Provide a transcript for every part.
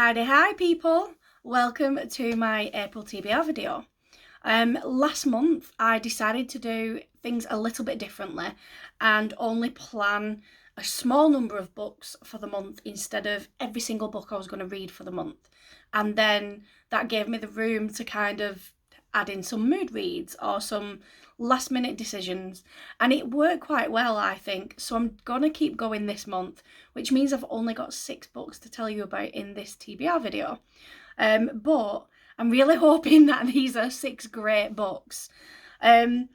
Hi people, welcome to my April TBR video. Last month I decided to do things a little bit differently and only plan a small number of books for the month instead of every single book I was going to read for the month. And then that gave me the room to kind of add in some mood reads or some last minute decisions, and it worked quite well, I think. So I'm gonna keep going this month, which means I've only got 6 books to tell you about in this TBR video, but I'm really hoping that these are 6 great books. In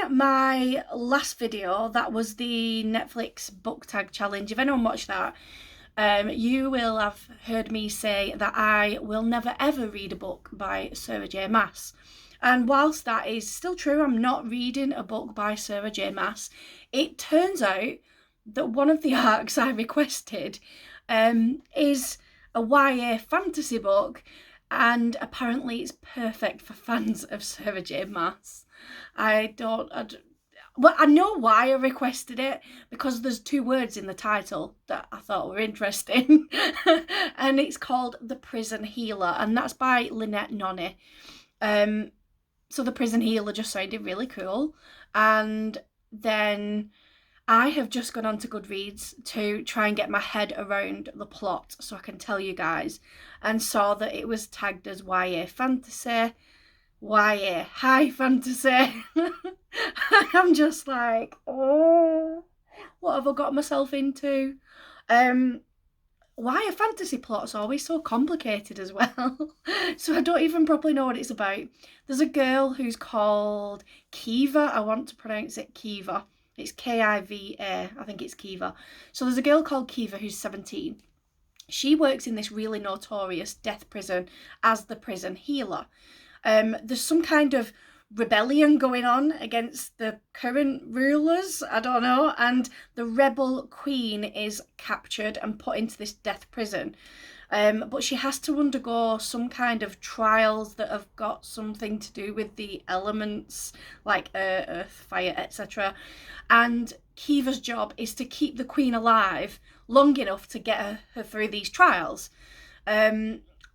my last video, that was the Netflix book tag challenge. If anyone watched that, you will have heard me say that I will never ever read a book by Sarah J. Maas. And whilst that is still true, I'm not reading a book by Sarah J. Maas. It turns out that one of the arcs I requested is a YA fantasy book, and apparently it's perfect for fans of Sarah J. Maas. Well, I know why I requested it, because there's 2 words in the title that I thought were interesting. And it's called The Prison Healer, and that's by Lynette Nonny. So The Prison Healer just sounded really cool. And then I have just gone on to Goodreads to try and get my head around the plot so I can tell you guys, and saw that it was tagged as YA fantasy, YA high fantasy. I'm just like, oh, what have I got myself into? Why are fantasy plots always so complicated as well? So I don't even properly know what it's about. There's a girl who's called Kiva. I want to pronounce it Kiva. It's Kiva. I think it's Kiva. So there's a girl called Kiva who's 17. She works in this really notorious death prison as the prison healer. There's some kind of rebellion going on against the current rulers, I don't know, and the rebel queen is captured and put into this death prison. But she has to undergo some kind of trials that have got something to do with the elements, like earth, fire, etc. And Kiva's job is to keep the queen alive long enough to get her through these trials.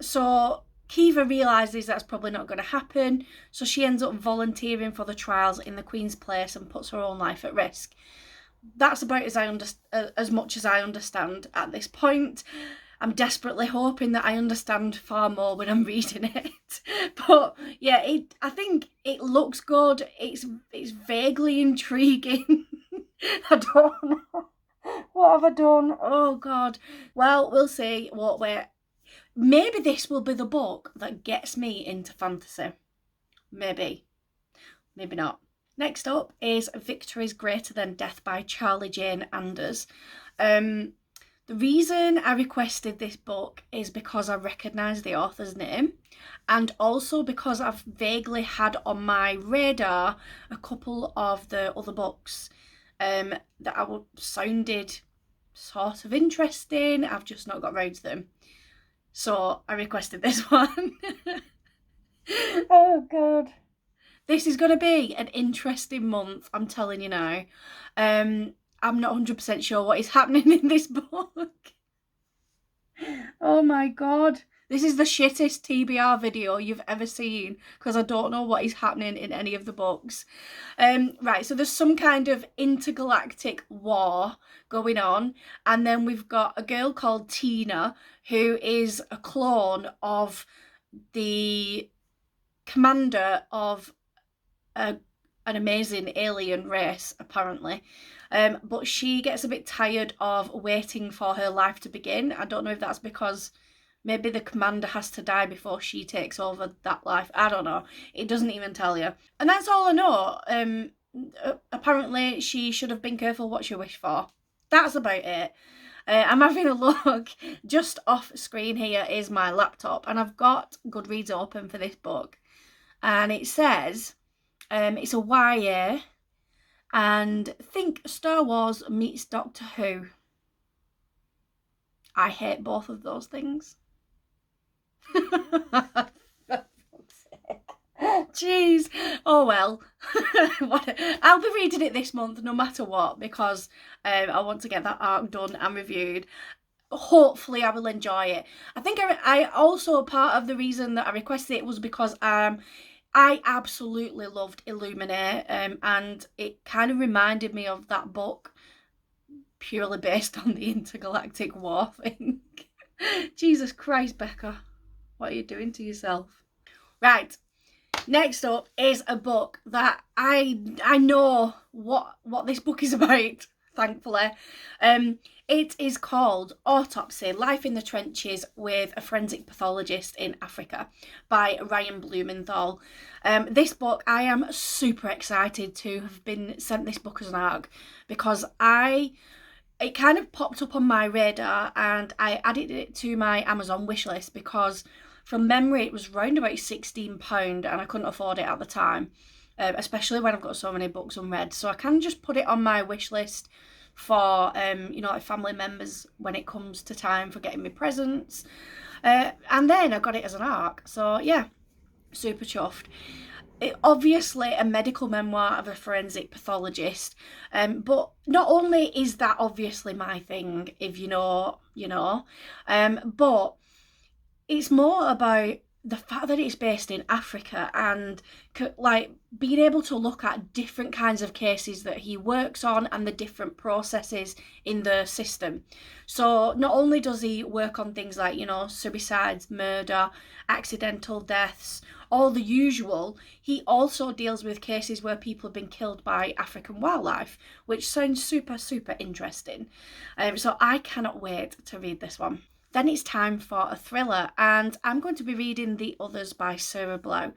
So Kiva realises that's probably not going to happen, so she ends up volunteering for the trials in the Queen's place and puts her own life at risk. That's about as much as I understand at this point. I'm desperately hoping that I understand far more when I'm reading it. But yeah, I think it looks good. It's vaguely intriguing. I don't know. What have I done? Oh God. Well, we'll see what we're... Maybe this will be the book that gets me into fantasy. Maybe. Maybe not. Next up is Victory is Greater Than Death by Charlie Jane Anders. The reason I requested this book is because I recognise the author's name, and also because I've vaguely had on my radar a couple of the other books that sounded sort of interesting. I've just not got round to them. So I requested this one. Oh God. This is going to be an interesting month, I'm telling you now. I'm not 100% sure what is happening in this book. Oh my God. This is the shittest TBR video you've ever seen, because I don't know what is happening in any of the books. Right, so there's some kind of intergalactic war going on, and then we've got a girl called Tina who is a clone of the commander of an amazing alien race, apparently. But she gets a bit tired of waiting for her life to begin. I don't know if that's because maybe the commander has to die before she takes over that life. I don't know. It doesn't even tell you. And that's all I know. Apparently she should have been careful what she wished for. That's about it. I'm having a look. Just off screen here is my laptop, and I've got Goodreads open for this book. And it says it's a YA, and think Star Wars meets Doctor Who. I hate both of those things. Jeez. Oh well. I'll be reading it this month no matter what, because I want to get that arc done and reviewed. hopefully I will enjoy it. I think I also, part of the reason that I requested it was because I absolutely loved Illuminate, and it kind of reminded me of that book, purely based on the intergalactic war thing. Jesus Christ, Bekah, what are you doing to yourself? Right, next up is a book that I know what this book is about, thankfully. It is called Autopsy: Life in the Trenches with a Forensic Pathologist in Africa by Ryan Blumenthal. This book, I am super excited to have been sent this book as an ARC, because it kind of popped up on my radar and I added it to my Amazon wishlist because from memory it was round about £16 and I couldn't afford it at the time, especially when I've got so many books unread. So I can just put it on my wish list for like family members when it comes to time for getting me presents, and then I got it as an ARC, so yeah, super chuffed. Obviously a medical memoir of a forensic pathologist, but not only is that obviously my thing, if you know, but it's more about the fact that it's based in Africa and like being able to look at different kinds of cases that he works on and the different processes in the system. So not only does he work on things like, suicides, murder, accidental deaths, all the usual, he also deals with cases where people have been killed by African wildlife, which sounds super, super interesting. So I cannot wait to read this one. Then it's time for a thriller, and I'm going to be reading The Others by Sarah Blow.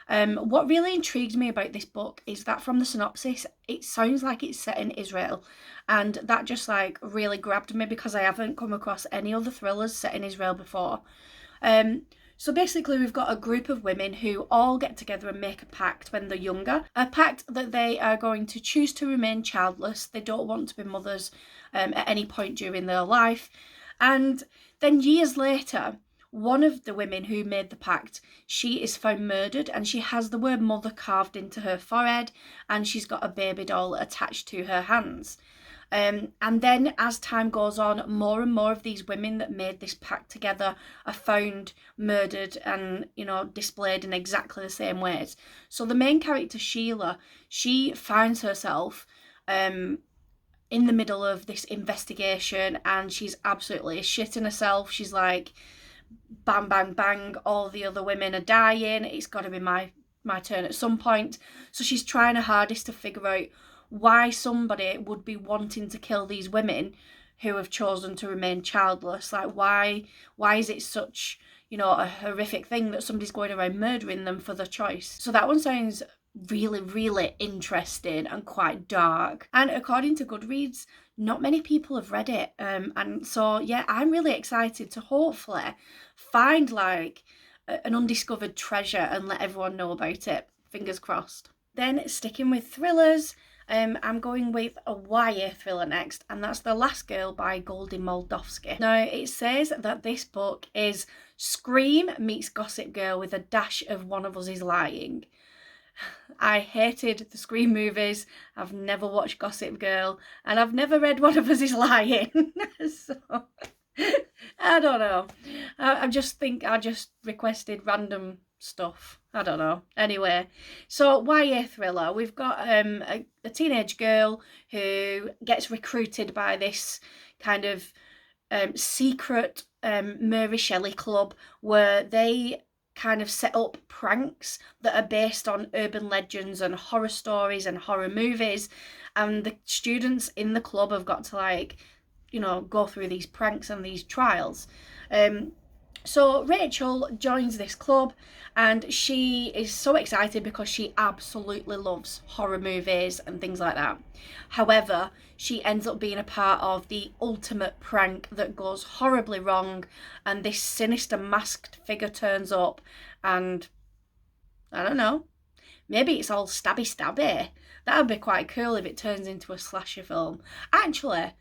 What really intrigued me about this book is that from the synopsis, it sounds like it's set in Israel, and that just like really grabbed me because I haven't come across any other thrillers set in Israel before. So basically we've got a group of women who all get together and make a pact when they're younger, a pact that they are going to choose to remain childless. They don't want to be mothers at any point during their life. And then years later, one of the women who made the pact, she is found murdered, and she has the word mother carved into her forehead, and she's got a baby doll attached to her hands. And then as time goes on, more and more of these women that made this pact together are found murdered and, displayed in exactly the same ways. So the main character, Sheila, she finds herself in the middle of this investigation and she's absolutely shitting herself. She's like, bang, bang, bang, all the other women are dying. It's got to be my turn at some point. So she's trying her hardest to figure out why somebody would be wanting to kill these women who have chosen to remain childless. Like, why is it such, a horrific thing that somebody's going around murdering them for their choice? So that one sounds really, really interesting and quite dark. And according to Goodreads, not many people have read it. And so, yeah, I'm really excited to hopefully find like an undiscovered treasure and let everyone know about it. Fingers crossed. Then sticking with thrillers, I'm going with a YA thriller next, and that's The Last Girl by Goldie Moldovsky. Now, it says that this book is Scream meets Gossip Girl with a dash of One of Us is Lying. I hated the Scream movies, I've never watched Gossip Girl, and I've never read One of Us is Lying. So, I don't know. I just think I just requested random stuff. I don't know. Anyway, so YA thriller. We've got a teenage girl who gets recruited by this kind of secret Mary Shelley club where they kind of set up pranks that are based on urban legends and horror stories and horror movies, and the students in the club have got to go through these pranks and these trials. So Rachel joins this club and she is so excited because she absolutely loves horror movies and things like that. However, she ends up being a part of the ultimate prank that goes horribly wrong, and this sinister masked figure turns up, and I don't know, maybe it's all stabby. That would be quite cool if it turns into a slasher film. Actually,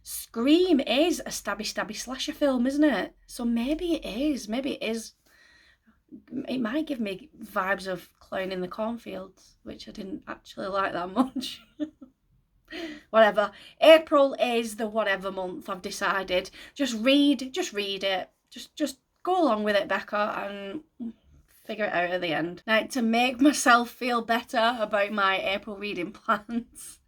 Scream is a stabby slasher film, isn't it? So maybe it is. It might give me vibes of Clown in the Cornfields, which I didn't actually like that much. whatever. April is the whatever month, I've decided. Just read it. Just go along with it, Bekah, and figure it out at the end. Now, to make myself feel better about my April reading plans,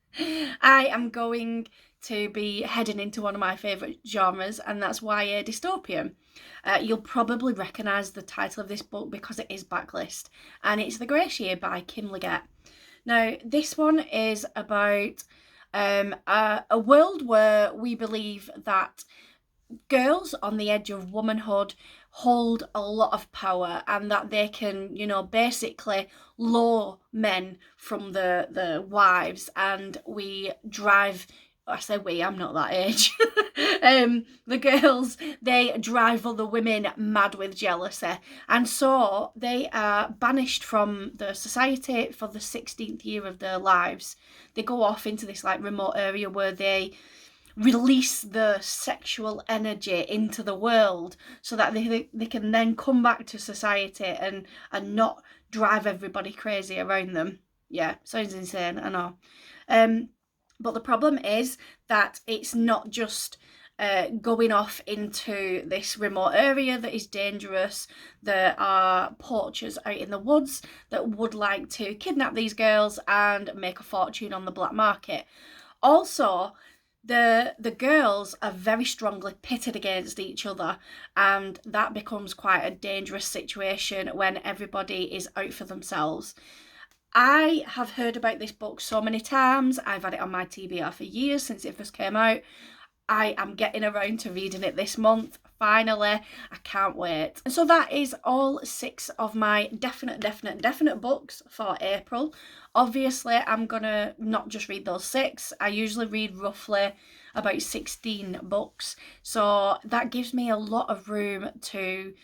I am going to be heading into one of my favourite genres, and that's YA dystopian. You'll probably recognise the title of this book because it is backlist, and it's The Grace Year by Kim Liggett. Now, this one is about a world where we believe that girls on the edge of womanhood hold a lot of power, and that they can, you know, basically lure men from the wives, and we drive, I say we, I'm not that age. The girls, they drive other women mad with jealousy, and so they are banished from the society for the 16th year of their lives. They go off into this like remote area where they release the sexual energy into the world so that they can then come back to society and not drive everybody crazy around them. Yeah, sounds insane, I know. But the problem is that it's not just going off into this remote area that is dangerous. There are poachers out in the woods that would like to kidnap these girls and make a fortune on the black market. Also, the girls are very strongly pitted against each other, and that becomes quite a dangerous situation when everybody is out for themselves. I have heard about this book so many times. I've had it on my TBR for years, since it first came out. I am getting around to reading it this month. Finally, I can't wait. And so that is all 6 of my definite books for April. Obviously, I'm gonna not just read those 6. I usually read roughly about 16 books. So that gives me a lot of room to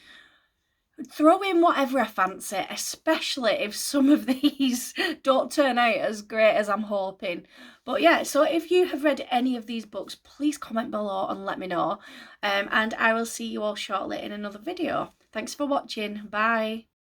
throw in whatever I fancy, especially if some of these don't turn out as great as I'm hoping. But yeah, so if you have read any of these books, please comment below and let me know. And I will see you all shortly in another video. Thanks for watching. Bye.